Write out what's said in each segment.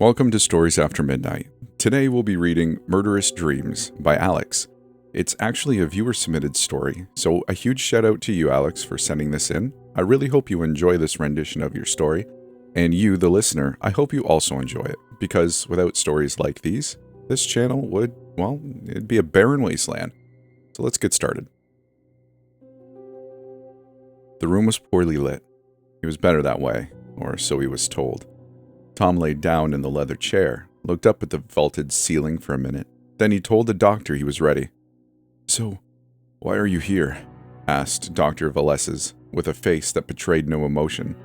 Welcome to Stories After Midnight. Today we'll be reading Murderous Dreams by Alex. It's actually a viewer-submitted story, so a huge shout out to you, Alex, for sending this in. I really hope you enjoy this rendition of your story, and you, the listener, I hope you also enjoy it, because without stories like these, this channel would, well, it'd be a barren wasteland. So let's get started. The room was poorly lit. It was better that way, or so he was told. Tom laid down in the leather chair, looked up at the vaulted ceiling for a minute. Then he told the doctor he was ready. "So, why are you here?" asked Dr. Valeses, with a face that betrayed no emotion.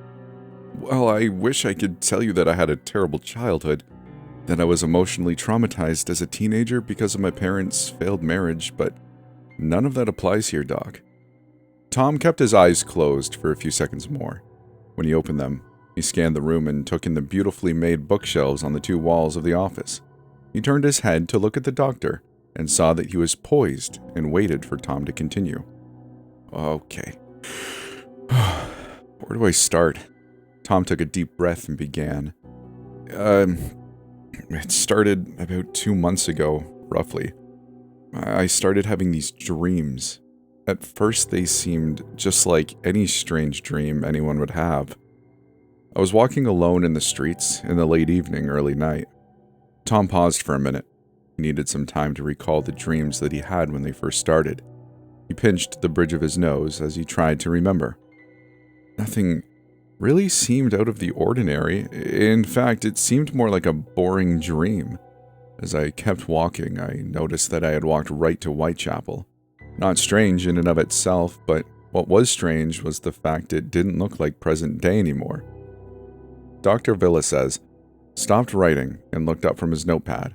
"Well, I wish I could tell you that I had a terrible childhood, that I was emotionally traumatized as a teenager because of my parents' failed marriage, but none of that applies here, Doc." Tom kept his eyes closed for a few seconds more. When he opened them, he scanned the room and took in the beautifully made bookshelves on the two walls of the office. He turned his head to look at the doctor and saw that he was poised and waited for Tom to continue. "Okay. Where do I start?" Tom took a deep breath and began. It started about 2 months ago, roughly. I started having these dreams. At first, they seemed just like any strange dream anyone would have. I was walking alone in the streets in the late evening, early night. Tom paused for a minute. He needed some time to recall the dreams that he had when they first started. He pinched the bridge of his nose as he tried to remember. Nothing really seemed out of the ordinary. In fact, it seemed more like a boring dream. As I kept walking, I noticed that I had walked right to Whitechapel. Not strange in and of itself, but what was strange was the fact it didn't look like present day anymore. Dr. Valeses stopped writing and looked up from his notepad.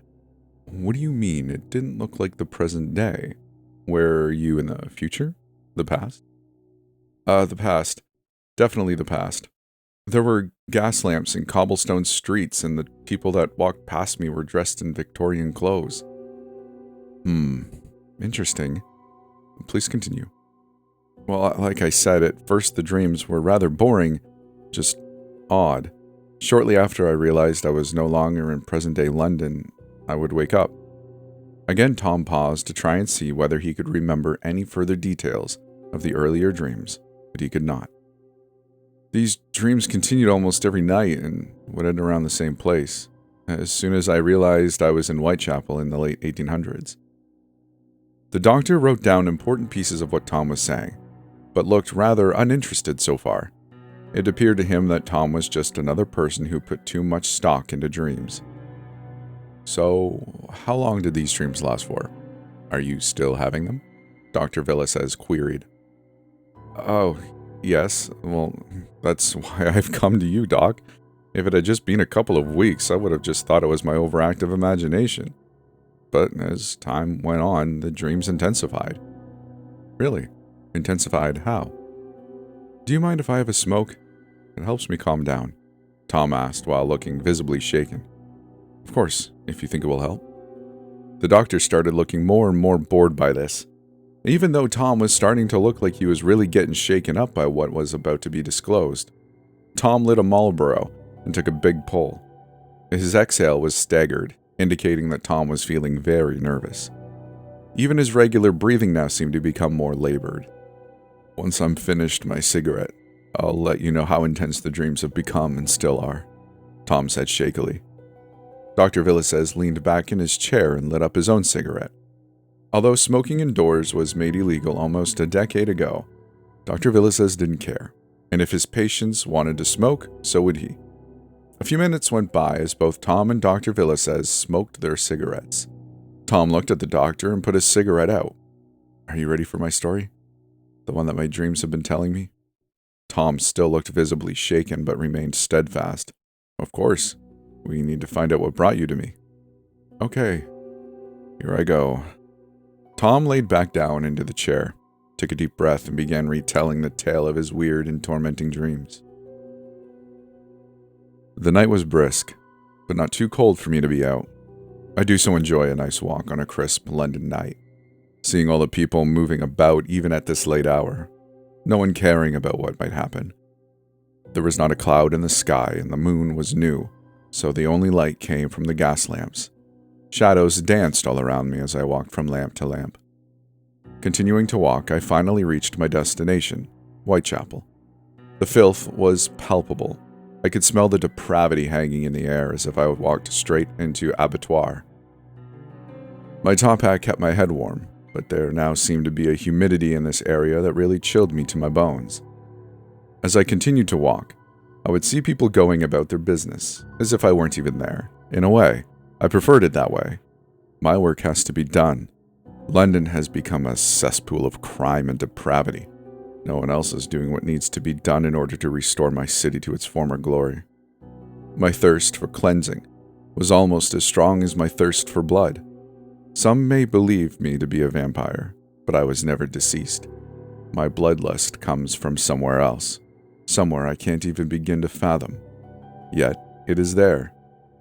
"What do you mean it didn't look like the present day? Were you in the future? The past?" The past. Definitely the past. There were gas lamps in cobblestone streets, and the people that walked past me were dressed in Victorian clothes." Interesting. Please continue." "Well, like I said, at first the dreams were rather boring, just odd. Shortly after I realized I was no longer in present-day London, I would wake up." Again, Tom paused to try and see whether he could remember any further details of the earlier dreams, but he could not. "These dreams continued almost every night and would end around the same place, as soon as I realized I was in Whitechapel in the late 1800s. The doctor wrote down important pieces of what Tom was saying, but looked rather uninterested so far. It appeared to him that Tom was just another person who put too much stock into dreams. "So, how long did these dreams last for? Are you still having them?" Dr. Valeses queried. "Oh, yes. Well, that's why I've come to you, Doc. If it had just been a couple of weeks, I would have just thought it was my overactive imagination. But as time went on, the dreams intensified." "Really? Intensified how?" "Do you mind if I have a smoke? It helps me calm down," Tom asked while looking visibly shaken. "Of course, if you think it will help." The doctor started looking more and more bored by this. Even though Tom was starting to look like he was really getting shaken up by what was about to be disclosed. Tom lit a Marlboro and took a big pull. His exhale was staggered, indicating that Tom was feeling very nervous. Even his regular breathing now seemed to become more labored. "Once I'm finished my cigarette, I'll let you know how intense the dreams have become and still are," Tom said shakily. Dr. Valeses leaned back in his chair and lit up his own cigarette. Although smoking indoors was made illegal almost a decade ago, Dr. Valeses didn't care, and if his patients wanted to smoke, so would he. A few minutes went by as both Tom and Dr. Valeses smoked their cigarettes. Tom looked at the doctor and put his cigarette out. "Are you ready for my story? The one that my dreams have been telling me?" Tom still looked visibly shaken but remained steadfast. "Of course. We need to find out what brought you to me." "Okay. Here I go." Tom laid back down into the chair, took a deep breath, and began retelling the tale of his weird and tormenting dreams. "The night was brisk, but not too cold for me to be out. I do so enjoy a nice walk on a crisp London night, seeing all the people moving about even at this late hour, no one caring about what might happen. There was not a cloud in the sky and the moon was new, so the only light came from the gas lamps. Shadows danced all around me as I walked from lamp to lamp. Continuing to walk, I finally reached my destination, Whitechapel. The filth was palpable. I could smell the depravity hanging in the air as if I had walked straight into abattoir. My top hat kept my head warm, but there now seemed to be a humidity in this area that really chilled me to my bones. As I continued to walk, I would see people going about their business, as if I weren't even there. In a way, I preferred it that way. My work has to be done. London has become a cesspool of crime and depravity. No one else is doing what needs to be done in order to restore my city to its former glory. My thirst for cleansing was almost as strong as my thirst for blood. Some may believe me to be a vampire, but I was never deceased. My bloodlust comes from somewhere else, somewhere I can't even begin to fathom. Yet, it is there,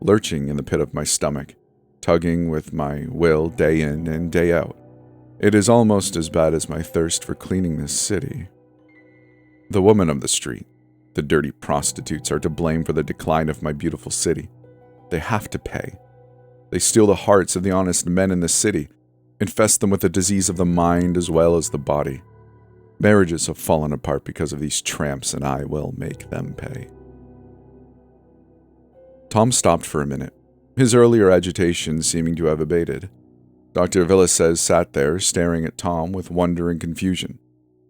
lurching in the pit of my stomach, tugging with my will day in and day out. It is almost as bad as my thirst for cleaning this city. The women of the street, the dirty prostitutes, are to blame for the decline of my beautiful city. They have to pay. They steal the hearts of the honest men in the city, infest them with the disease of the mind as well as the body. Marriages have fallen apart because of these tramps, and I will make them pay. Tom stopped for a minute, his earlier agitation seeming to have abated. Dr. Villasez sat there, staring at Tom with wonder and confusion.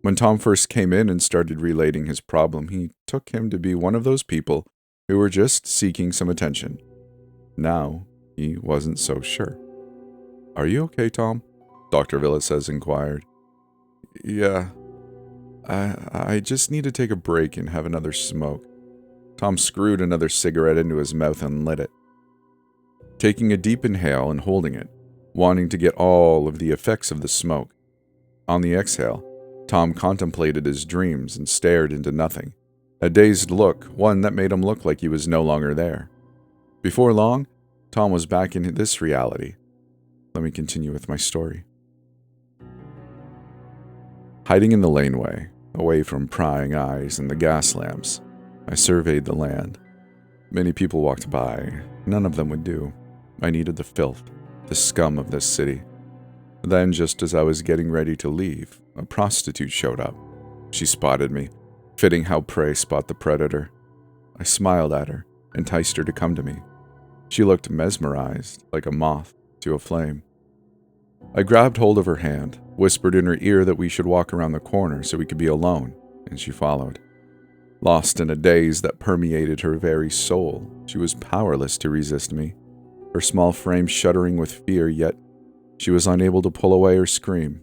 When Tom first came in and started relating his problem, he took him to be one of those people who were just seeking some attention. Now, he wasn't so sure. "Are you okay, Tom?" Dr. Villasez inquired. "Yeah. I just need to take a break and have another smoke." Tom screwed another cigarette into his mouth and lit it. Taking a deep inhale and holding it, wanting to get all of the effects of the smoke. On the exhale, Tom contemplated his dreams and stared into nothing. A dazed look, one that made him look like he was no longer there. Before long, Tom was back in this reality. Let me continue with my story. Hiding in the laneway, away from prying eyes and the gas lamps, I surveyed the land. Many people walked by. None of them would do. I needed the filth, the scum of this city. Then, just as I was getting ready to leave, a prostitute showed up. She spotted me, fitting how prey spot the predator. I smiled at her, enticed her to come to me. She looked mesmerized, like a moth to a flame. I grabbed hold of her hand, whispered in her ear that we should walk around the corner so we could be alone, and she followed. Lost in a daze that permeated her very soul, she was powerless to resist me, her small frame shuddering with fear, yet she was unable to pull away or scream.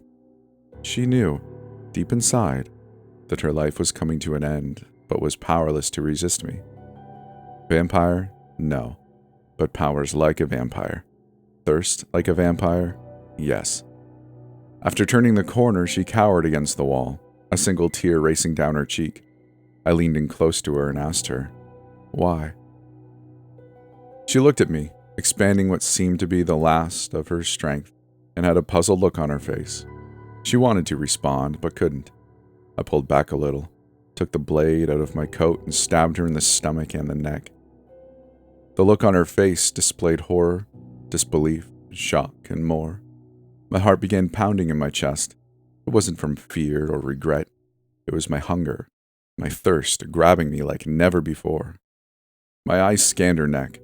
She knew, deep inside, that her life was coming to an end, but was powerless to resist me. Vampire? No. But powers like a vampire. Thirst like a vampire? Yes. After turning the corner, she cowered against the wall, a single tear racing down her cheek. I leaned in close to her and asked her, "Why?" She looked at me, expanding what seemed to be the last of her strength, and had a puzzled look on her face. She wanted to respond, but couldn't. I pulled back a little, took the blade out of my coat, and stabbed her in the stomach and the neck. The look on her face displayed horror, disbelief, shock, and more. My heart began pounding in my chest. It wasn't from fear or regret. It was my hunger, my thirst, grabbing me like never before. My eyes scanned her neck.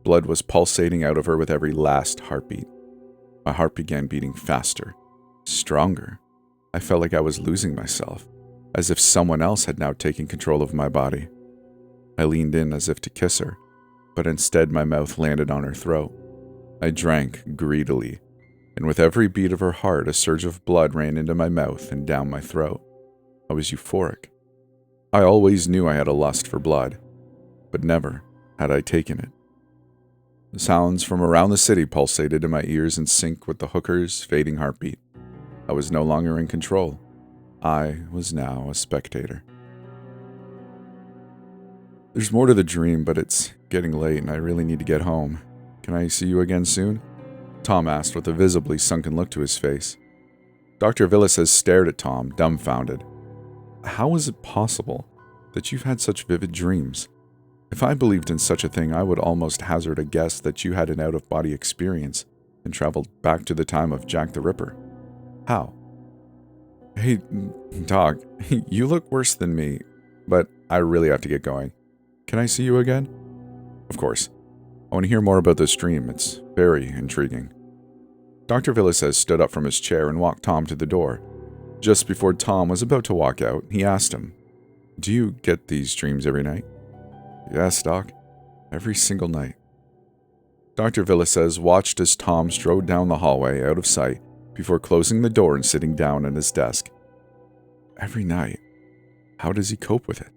Blood was pulsating out of her with every last heartbeat. My heart began beating faster, stronger. I felt like I was losing myself, as if someone else had now taken control of my body. I leaned in as if to kiss her, but instead my mouth landed on her throat. I drank greedily, and with every beat of her heart, a surge of blood ran into my mouth and down my throat. I was euphoric. I always knew I had a lust for blood, but never had I taken it. The sounds from around the city pulsated in my ears in sync with the hooker's fading heartbeat. I was no longer in control. I was now a spectator. There's more to the dream, but it's getting late and I really need to get home. Can I see you again soon? Tom asked with a visibly sunken look to his face. Dr. Villasez stared at Tom, dumbfounded. How is it possible that you've had such vivid dreams? If I believed in such a thing, I would almost hazard a guess that you had an out-of-body experience and traveled back to the time of Jack the Ripper. How? Hey, Doc, you look worse than me, but I really have to get going. Can I see you again? Of course. I want to hear more about this dream. It's very intriguing. Dr. Villasez stood up from his chair and walked Tom to the door. Just before Tom was about to walk out, he asked him, "Do you get these dreams every night?" "Yes, Doc. Every single night." Dr. Villasez watched as Tom strode down the hallway out of sight before closing the door and sitting down at his desk. Every night. How does he cope with it?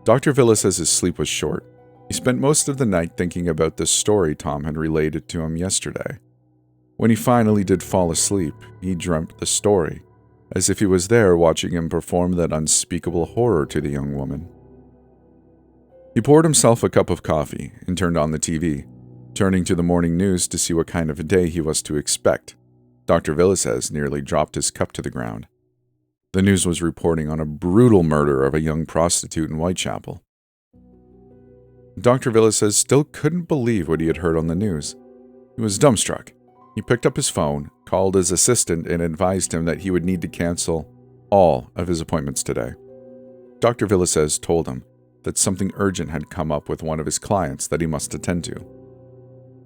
Dr. Villasez's sleep was short. He spent most of the night thinking about the story Tom had related to him yesterday. When he finally did fall asleep, he dreamt the story, as if he was there watching him perform that unspeakable horror to the young woman. He poured himself a cup of coffee and turned on the TV, turning to the morning news to see what kind of a day he was to expect. Dr. Villasez nearly dropped his cup to the ground. The news was reporting on a brutal murder of a young prostitute in Whitechapel. Dr. Villasez still couldn't believe what he had heard on the news. He was dumbstruck. He picked up his phone, called his assistant, and advised him that he would need to cancel all of his appointments today. Dr. Villasez told him that something urgent had come up with one of his clients that he must attend to.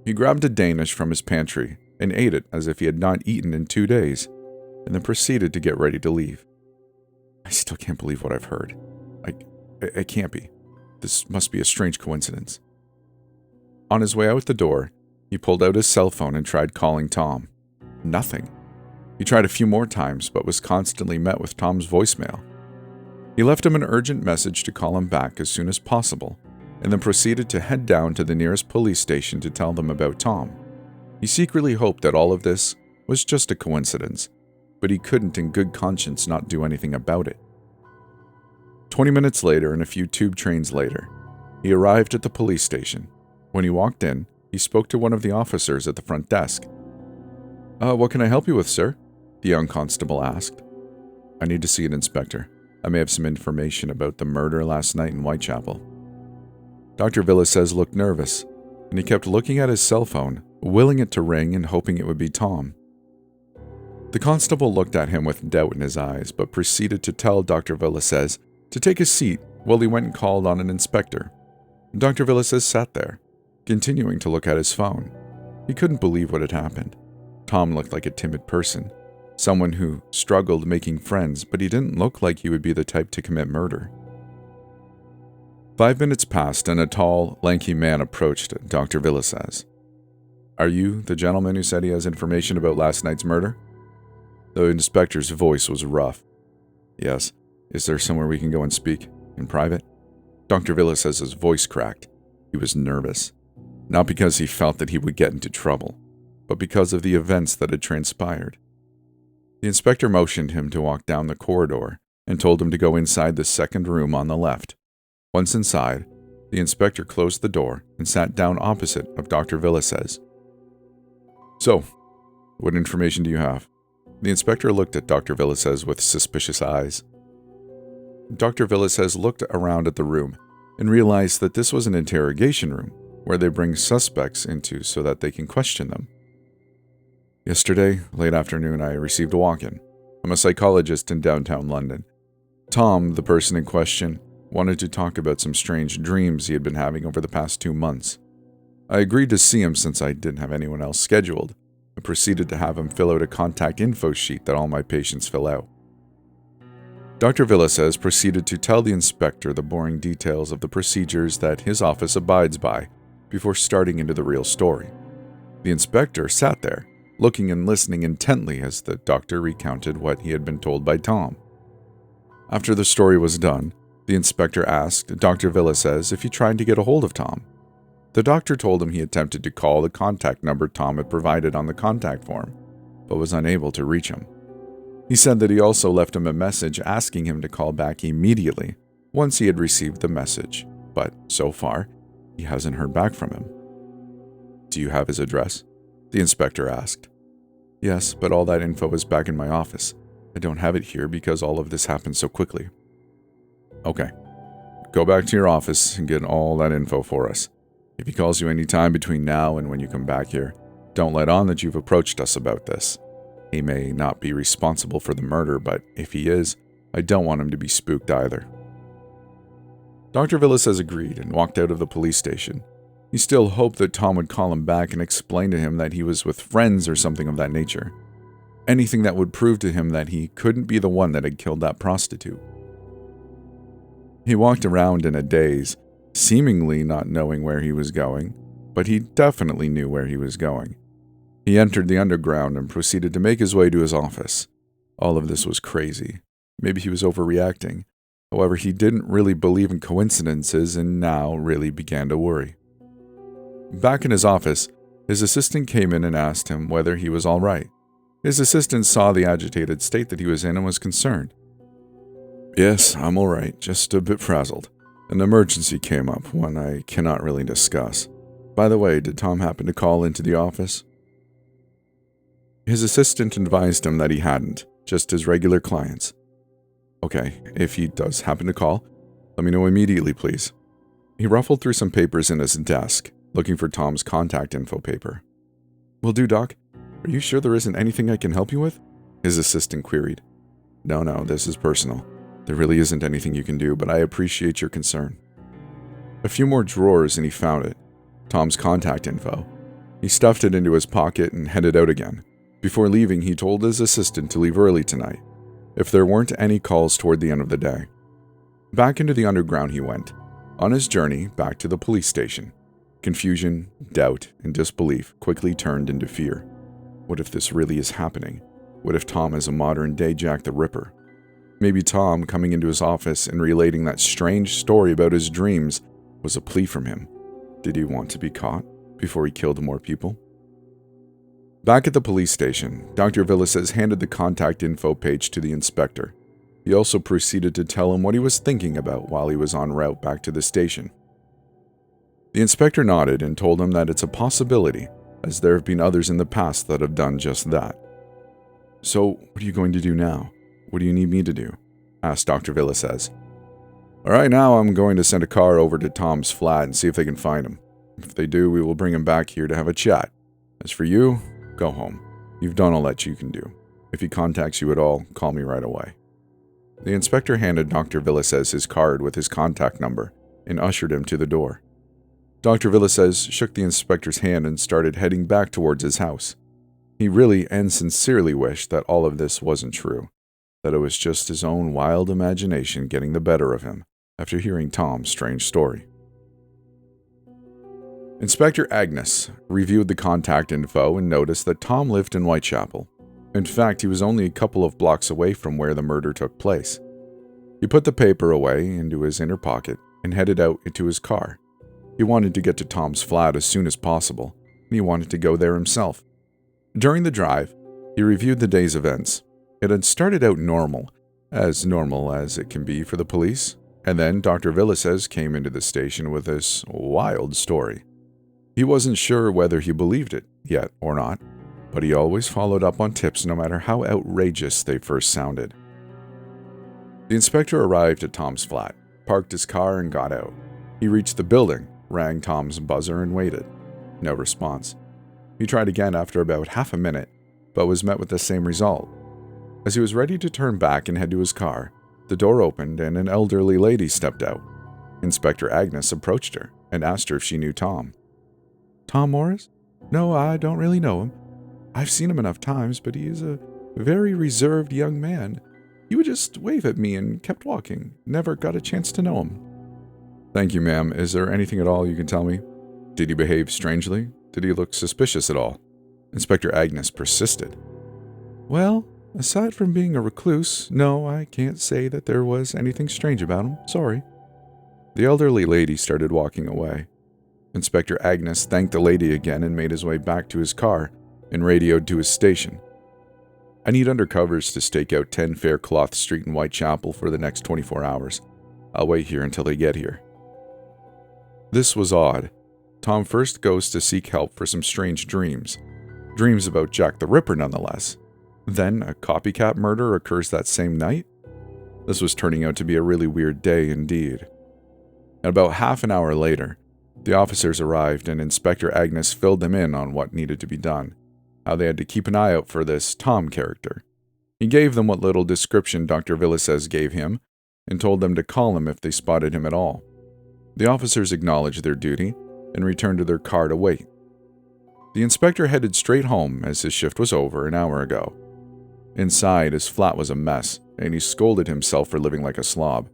He grabbed a Danish from his pantry and ate it as if he had not eaten in 2 days, and then proceeded to get ready to leave. I still can't believe what I've heard. It can't be. This must be a strange coincidence. On his way out the door, he pulled out his cell phone and tried calling Tom. Nothing. He tried a few more times, but was constantly met with Tom's voicemail. He left him an urgent message to call him back as soon as possible, and then proceeded to head down to the nearest police station to tell them about Tom. He secretly hoped that all of this was just a coincidence, but he couldn't in good conscience not do anything about it. 20 minutes later and a few tube trains later, he arrived at the police station. When he walked in, he spoke to one of the officers at the front desk. What can I help you with, sir?" the young constable asked. "I need to see an inspector. I may have some information about the murder last night in Whitechapel." Dr. Villasez looked nervous, and he kept looking at his cell phone, willing it to ring and hoping it would be Tom. The constable looked at him with doubt in his eyes, but proceeded to tell Dr. Villasez to take a seat while he went and called on an inspector. Dr. Villasez sat there, continuing to look at his phone. He couldn't believe what had happened. Tom looked like a timid person, someone who struggled making friends, but he didn't look like he would be the type to commit murder. 5 minutes passed, and a tall, lanky man approached Dr. Villasez. "Are you the gentleman who said he has information about last night's murder?" The inspector's voice was rough. "Yes. Is there somewhere we can go and speak? In private?" Dr. Villasez's voice cracked. He was nervous. Not because he felt that he would get into trouble, but because of the events that had transpired. The inspector motioned him to walk down the corridor and told him to go inside the second room on the left. Once inside, the inspector closed the door and sat down opposite of Dr. Villasez. "So, what information do you have?" The inspector looked at Dr. Villasez with suspicious eyes. Dr. Villasez looked around at the room and realized that this was an interrogation room where they bring suspects into so that they can question them. "Yesterday, late afternoon, I received a walk-in. I'm a psychologist in downtown London. Tom, the person in question, wanted to talk about some strange dreams he had been having over the past 2 months. I agreed to see him since I didn't have anyone else scheduled, and proceeded to have him fill out a contact info sheet that all my patients fill out." Dr. Villasez proceeded to tell the inspector the boring details of the procedures that his office abides by before starting into the real story. The inspector sat there, looking and listening intently as the doctor recounted what he had been told by Tom. After the story was done, the inspector asked Dr. Villasez if he tried to get a hold of Tom. The doctor told him he attempted to call the contact number Tom had provided on the contact form, but was unable to reach him. He said that he also left him a message asking him to call back immediately once he had received the message, but so far, he hasn't heard back from him. "Do you have his address?" the inspector asked. "Yes, but all that info is back in my office. I don't have it here because all of this happened so quickly." "Okay. go back to your office and get all that info for us. If he calls you any time between now and when you come back here, don't let on that you've approached us about this. He may not be responsible for the murder, but if he is, I don't want him to be spooked either." Dr. Villas has agreed and walked out of the police station. He still hoped that Tom would call him back and explain to him that he was with friends or something of that nature. Anything that would prove to him that he couldn't be the one that had killed that prostitute. He walked around in a daze, seemingly not knowing where he was going, but he definitely knew where he was going. He entered the underground and proceeded to make his way to his office. All of this was crazy. Maybe he was overreacting. However, he didn't really believe in coincidences and now really began to worry. Back in his office, his assistant came in and asked him whether he was all right. His assistant saw the agitated state that he was in and was concerned. "Yes, I'm all right, just a bit frazzled. An emergency came up, one I cannot really discuss. By the way, did Tom happen to call into the office?" His assistant advised him that he hadn't, just his regular clients. "Okay, if he does happen to call, let me know immediately, please." He ruffled through some papers in his desk, looking for Tom's contact info paper. "Will do, Doc. Are you sure there isn't anything I can help you with?" his assistant queried. No, this is personal. There really isn't anything you can do, but I appreciate your concern." A few more drawers and he found it. Tom's contact info. He stuffed it into his pocket and headed out again. Before leaving, he told his assistant to leave early tonight, if there weren't any calls toward the end of the day. Back into the underground he went, on his journey back to the police station. Confusion, doubt, and disbelief quickly turned into fear. What if this really is happening? What if Tom is a modern-day Jack the Ripper? Maybe Tom, coming into his office and relating that strange story about his dreams, was a plea from him. Did he want to be caught before he killed more people? Back at the police station, Dr. Villas handed the contact info page to the inspector. He also proceeded to tell him what he was thinking about while he was en route back to the station. The inspector nodded and told him that it's a possibility, as there have been others in the past that have done just that. "So, what are you going to do now? What do you need me to do?" asked Dr. Villas. "All right, now I'm going to send a car over to Tom's flat and see if they can find him. If they do, we will bring him back here to have a chat. As for you, go home. You've done all that you can do. If he contacts you at all, call me right away." The inspector handed Dr. Villas his card with his contact number and ushered him to the door. Dr. Villas shook the inspector's hand and started heading back towards his house. He really and sincerely wished that all of this wasn't true, that it was just his own wild imagination getting the better of him after hearing Tom's strange story. Inspector Agnes reviewed the contact info and noticed that Tom lived in Whitechapel. In fact, he was only a couple of blocks away from where the murder took place. He put the paper away into his inner pocket and headed out into his car. He wanted to get to Tom's flat as soon as possible, and he wanted to go there himself. During the drive, he reviewed the day's events. It had started out normal as it can be for the police, and then Dr. Villas came into the station with this wild story. He wasn't sure whether he believed it yet or not, but he always followed up on tips no matter how outrageous they first sounded. The inspector arrived at Tom's flat, parked his car, and got out. He reached the building, rang Tom's buzzer, and waited. No response. He tried again after about half a minute, but was met with the same result. As he was ready to turn back and head to his car, the door opened and an elderly lady stepped out. Inspector Agnes approached her and asked her if she knew Tom. "Tom Morris? No, I don't really know him. I've seen him enough times, but he is a very reserved young man. He would just wave at me and kept walking. Never got a chance to know him." "Thank you, ma'am. Is there anything at all you can tell me? Did he behave strangely? Did he look suspicious at all?" Inspector Agnes persisted. "Well, aside from being a recluse, no, I can't say that there was anything strange about him. Sorry." The elderly lady started walking away. Inspector Agnes thanked the lady again and made his way back to his car and radioed to his station. "I need undercovers to stake out 10 Faircloth Street in Whitechapel for the next 24 hours. I'll wait here until they get here." This was odd. Tom first goes to seek help for some strange dreams. Dreams about Jack the Ripper, nonetheless. Then a copycat murder occurs that same night? This was turning out to be a really weird day indeed. And about half an hour later, the officers arrived and Inspector Agnes filled them in on what needed to be done, how they had to keep an eye out for this Tom character. He gave them what little description Dr. Villasez gave him and told them to call him if they spotted him at all. The officers acknowledged their duty and returned to their car to wait. The inspector headed straight home as his shift was over an hour ago. Inside, his flat was a mess, and he scolded himself for living like a slob.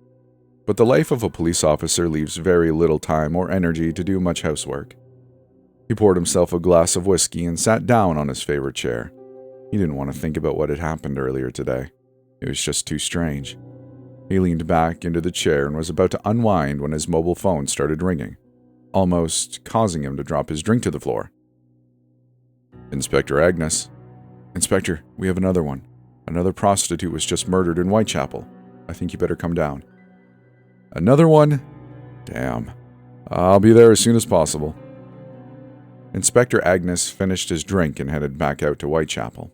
But the life of a police officer leaves very little time or energy to do much housework. He poured himself a glass of whiskey and sat down on his favorite chair. He didn't want to think about what had happened earlier today. It was just too strange. He leaned back into the chair and was about to unwind when his mobile phone started ringing, almost causing him to drop his drink to the floor. Inspector Agnes. Inspector, we have another one. Another prostitute was just murdered in Whitechapel. I think you better come down. Another one? Damn. I'll be there as soon as possible. Inspector Agnes finished his drink and headed back out to Whitechapel.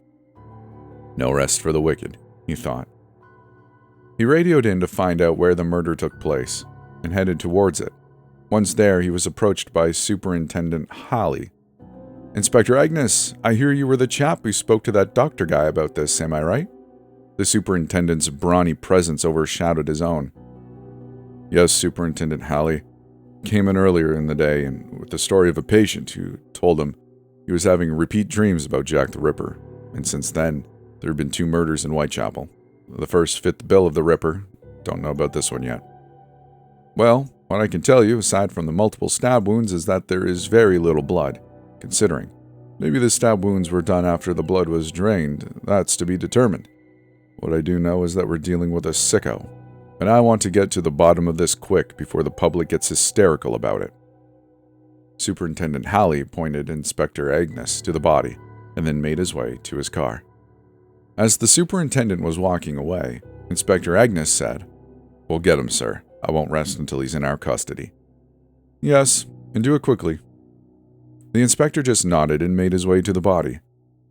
No rest for the wicked, he thought. He radioed in to find out where the murder took place and headed towards it. Once there, he was approached by Superintendent Halley. Inspector Agnes, I hear you were the chap who spoke to that doctor guy about this, am I right? The superintendent's brawny presence overshadowed his own. Yes, Superintendent Halley. Came in earlier in the day and with the story of a patient who told him he was having repeat dreams about Jack the Ripper, and since then, there have been 2 murders in Whitechapel. The first fit the bill of the Ripper. Don't know about this one yet. Well, what I can tell you, aside from the multiple stab wounds, is that there is very little blood. Considering. Maybe the stab wounds were done after the blood was drained. That's to be determined. What I do know is that we're dealing with a sicko, and I want to get to the bottom of this quick before the public gets hysterical about it. Superintendent Halley pointed Inspector Agnes to the body and then made his way to his car. As the superintendent was walking away, Inspector Agnes said, "We'll get him, sir. I won't rest until he's in our custody." "Yes, and do it quickly." The inspector just nodded and made his way to the body.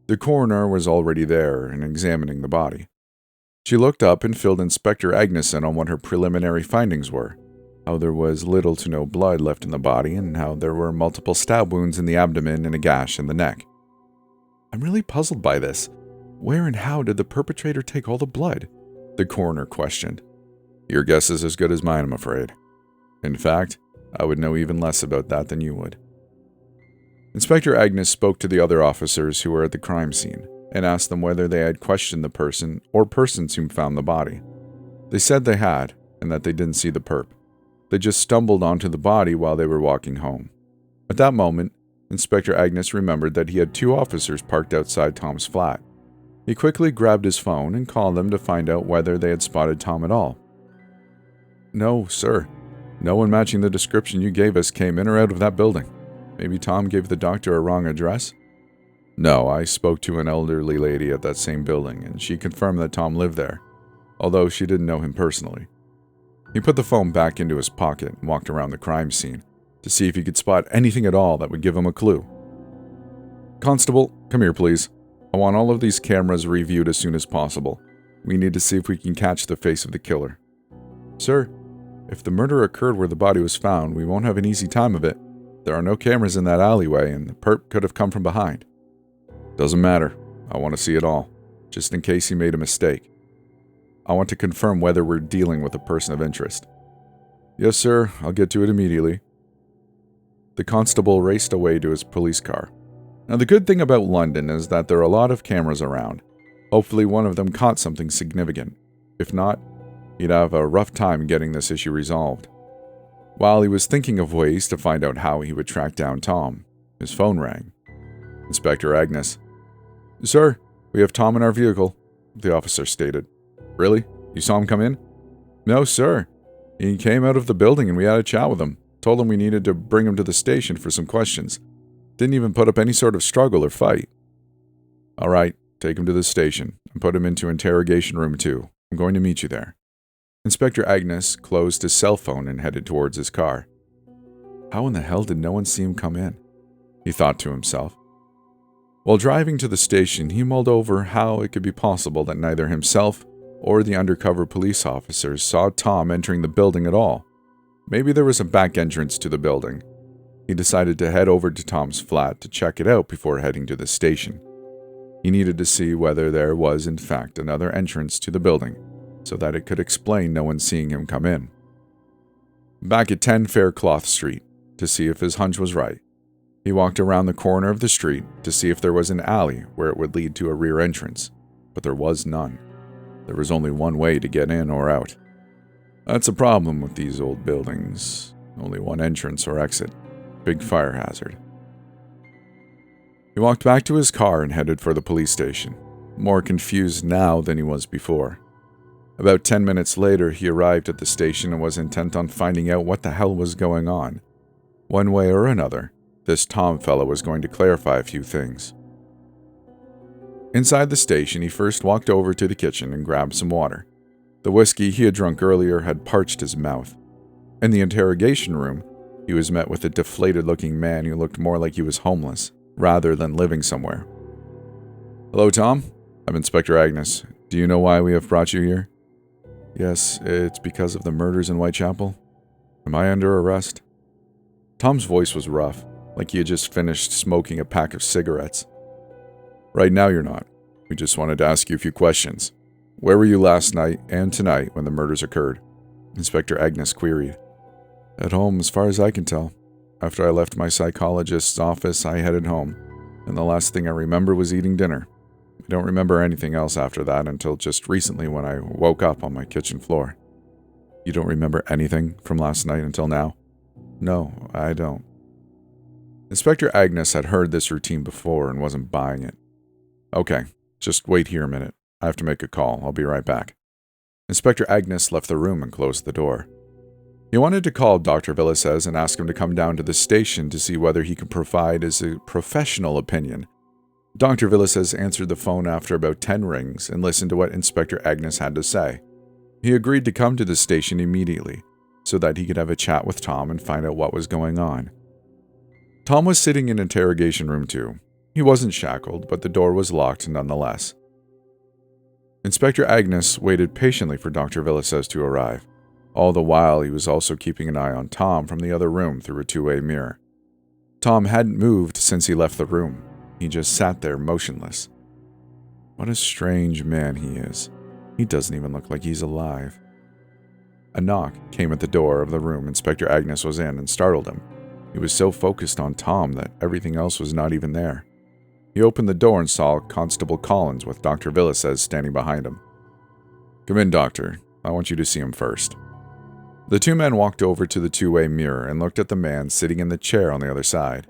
The coroner was already there and examining the body. She looked up and filled Inspector Agnes in on what her preliminary findings were, how there was little to no blood left in the body and how there were multiple stab wounds in the abdomen and a gash in the neck. "I'm really puzzled by this. Where and how did the perpetrator take all the blood?" the coroner questioned. "Your guess is as good as mine, I'm afraid. In fact, I would know even less about that than you would." Inspector Agnes spoke to the other officers who were at the crime scene and asked them whether they had questioned the person or persons who found the body. They said they had, and that they didn't see the perp. They just stumbled onto the body while they were walking home. At that moment, Inspector Agnes remembered that he had 2 officers parked outside Tom's flat. He quickly grabbed his phone and called them to find out whether they had spotted Tom at all. "No, sir. No one matching the description you gave us came in or out of that building. Maybe Tom gave the doctor a wrong address?" "No, I spoke to an elderly lady at that same building, and she confirmed that Tom lived there, although she didn't know him personally." He put the phone back into his pocket and walked around the crime scene to see if he could spot anything at all that would give him a clue. "Constable, come here, please. I want all of these cameras reviewed as soon as possible. We need to see if we can catch the face of the killer." "Sir, if the murder occurred where the body was found, we won't have an easy time of it. There are no cameras in that alleyway, and the perp could have come from behind." "Doesn't matter. I want to see it all, just in case he made a mistake. I want to confirm whether we're dealing with a person of interest." "Yes, sir. I'll get to it immediately." The constable raced away to his police car. Now, the good thing about London is that there are a lot of cameras around. Hopefully one of them caught something significant. If not, he'd have a rough time getting this issue resolved. While he was thinking of ways to find out how he would track down Tom, his phone rang. Inspector Agnes. "Sir, we have Tom in our vehicle," the officer stated. "Really? You saw him come in?" "No, sir. He came out of the building and we had a chat with him. Told him we needed to bring him to the station for some questions. Didn't even put up any sort of struggle or fight." "All right, take him to the station and put him into Interrogation Room 2. I'm going to meet you there." Inspector Agnes closed his cell phone and headed towards his car. How in the hell did no one see him come in? He thought to himself. While driving to the station, he mulled over how it could be possible that neither himself or the undercover police officers saw Tom entering the building at all. Maybe there was a back entrance to the building. He decided to head over to Tom's flat to check it out before heading to the station. He needed to see whether there was in fact another entrance to the building, so that it could explain no one seeing him come in. Back at 10 Faircloth Street, to see if his hunch was right, he walked around the corner of the street to see if there was an alley where it would lead to a rear entrance, but there was none. There was only one way to get in or out. That's a problem with these old buildings. Only one entrance or exit. Big fire hazard. He walked back to his car and headed for the police station, more confused now than he was before. About 10 minutes later, he arrived at the station and was intent on finding out what the hell was going on. One way or another, this Tom fellow was going to clarify a few things. Inside the station, he first walked over to the kitchen and grabbed some water. The whiskey he had drunk earlier had parched his mouth. In the interrogation room, he was met with a deflated-looking man who looked more like he was homeless, rather than living somewhere. "Hello, Tom. I'm Inspector Agnes. Do you know why we have brought you here?" "Yes, it's because of the murders in Whitechapel. Am I under arrest?" Tom's voice was rough, like he had just finished smoking a pack of cigarettes. "Right now you're not. We just wanted to ask you a few questions. Where were you last night and tonight when the murders occurred?" Inspector Agnes queried. "At home, as far as I can tell. After I left my psychologist's office, I headed home, and the last thing I remember was eating dinner. I don't remember anything else after that until just recently when I woke up on my kitchen floor." "You don't remember anything from last night until now?" "No, I don't." Inspector Agnes had heard this routine before and wasn't buying it. "Okay, just wait here a minute. I have to make a call. I'll be right back." Inspector Agnes left the room and closed the door. He wanted to call Dr. Villasez and ask him to come down to the station to see whether he could provide his professional opinion. Dr. Villasez answered the phone after about 10 rings and listened to what Inspector Agnes had to say. He agreed to come to the station immediately, so that he could have a chat with Tom and find out what was going on. Tom was sitting in interrogation room 2. He wasn't shackled, but the door was locked nonetheless. Inspector Agnes waited patiently for Dr. Villasez to arrive. All the while, he was also keeping an eye on Tom from the other room through a two-way mirror. Tom hadn't moved since he left the room. He just sat there motionless. What a strange man he is. He doesn't even look like he's alive. A knock came at the door of the room Inspector Agnes was in and startled him. He was so focused on Tom that everything else was not even there. He opened the door and saw Constable Collins with Dr. Villasez standing behind him. "Come in, Doctor. I want you to see him first." The two men walked over to the two-way mirror and looked at the man sitting in the chair on the other side.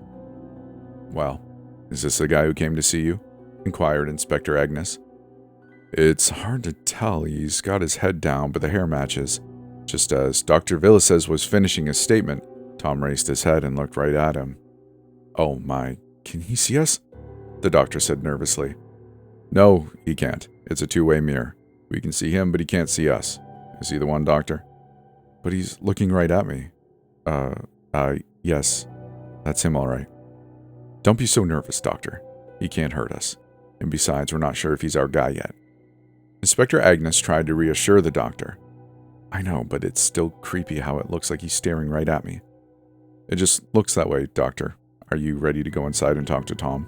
"Well, is this the guy who came to see you?" inquired Inspector Agnes. "It's hard to tell. He's got his head down, but the hair matches." Just as Dr. Villasez was finishing his statement, Tom raised his head and looked right at him. "Oh my, can he see us?" the doctor said nervously. "No, he can't. It's a two-way mirror. We can see him, but he can't see us. Is he the one, Doctor?" "But he's looking right at me." Yes. That's him all right." "Don't be so nervous, Doctor. He can't hurt us. And besides, we're not sure if he's our guy yet." Inspector Agnes tried to reassure the doctor. "I know, but it's still creepy how it looks like he's staring right at me." "It just looks that way, Doctor. Are you ready to go inside and talk to Tom?"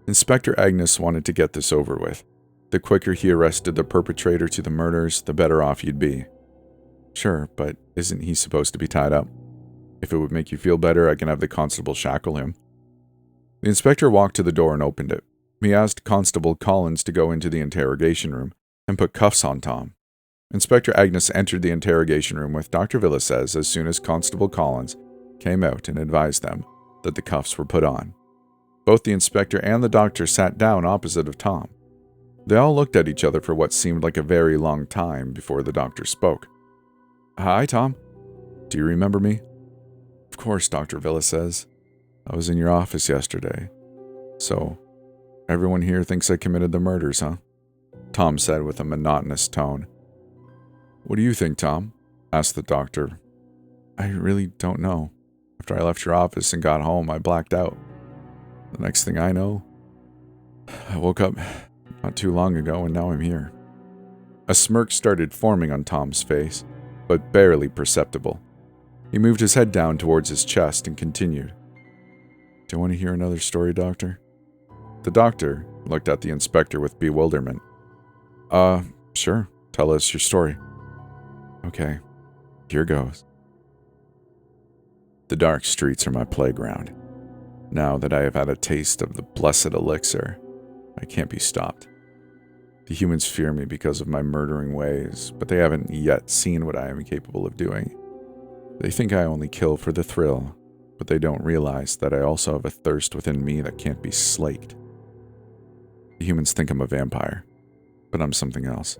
Inspector Agnes wanted to get this over with. The quicker he arrested the perpetrator to the murders, the better off he'd be. "Sure, but isn't he supposed to be tied up? If it would make you feel better, I can have the constable shackle him." The inspector walked to the door and opened it. He asked Constable Collins to go into the interrogation room and put cuffs on Tom. Inspector Agnes entered the interrogation room with Dr. Villasez as soon as Constable Collins came out and advised them that the cuffs were put on. Both the inspector and the doctor sat down opposite of Tom. They all looked at each other for what seemed like a very long time before the doctor spoke. "Hi, Tom. Do you remember me?" "Of course, Dr. Villasez. I was in your office yesterday. So, everyone here thinks I committed the murders, huh?" Tom said with a monotonous tone. "What do you think, Tom?" asked the doctor. "I really don't know. After I left your office and got home, I blacked out. The next thing I know, I woke up not too long ago and now I'm here." A smirk started forming on Tom's face. but barely perceptible. He moved his head down towards his chest and continued. Do you want to hear another story, Doctor? The doctor looked at the inspector with bewilderment. Sure. Tell us your story. Okay. Here goes. The dark streets are my playground. Now that I have had a taste of the blessed elixir, I can't be stopped. The humans fear me because of my murdering ways, but they haven't yet seen what I am capable of doing. They think I only kill for the thrill, but they don't realize that I also have a thirst within me that can't be slaked. The humans think I'm a vampire, but I'm something else.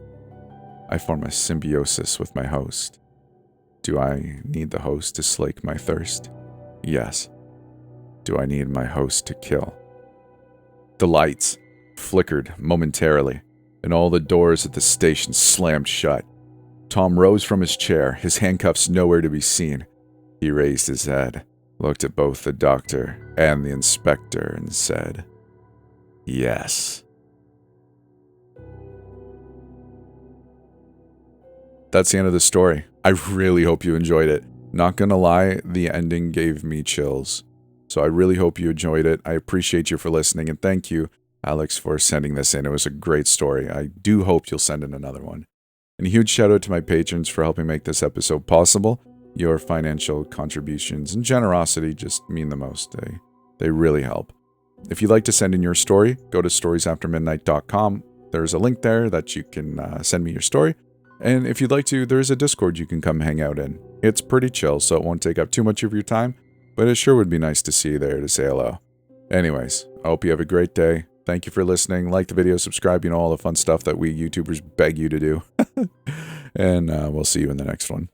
I form a symbiosis with my host. Do I need the host to slake my thirst? Yes. Do I need my host to kill? The lights flickered momentarily, and all the doors at the station slammed shut. Tom rose from his chair, his handcuffs nowhere to be seen. He raised his head, looked at both the doctor and the inspector, and said, "Yes." That's the end of the story. I really hope you enjoyed it. Not gonna lie, the ending gave me chills. So I really hope you enjoyed it. I appreciate you for listening, and thank you, Alex, for sending this in. It was a great story. I do hope you'll send in another one. And a huge shout out to my patrons for helping make this episode possible. Your financial contributions and generosity just mean the most. They really help. If you'd like to send in your story, go to storiesaftermidnight.com. There's a link there that you can send me your story. And if you'd like to, there's a Discord you can come hang out in. It's pretty chill, so it won't take up too much of your time, but it sure would be nice to see you there to say hello. Anyways, I hope you have a great day. Thank you for listening. Like the video, subscribe, all the fun stuff that we YouTubers beg you to do. And we'll see you in the next one.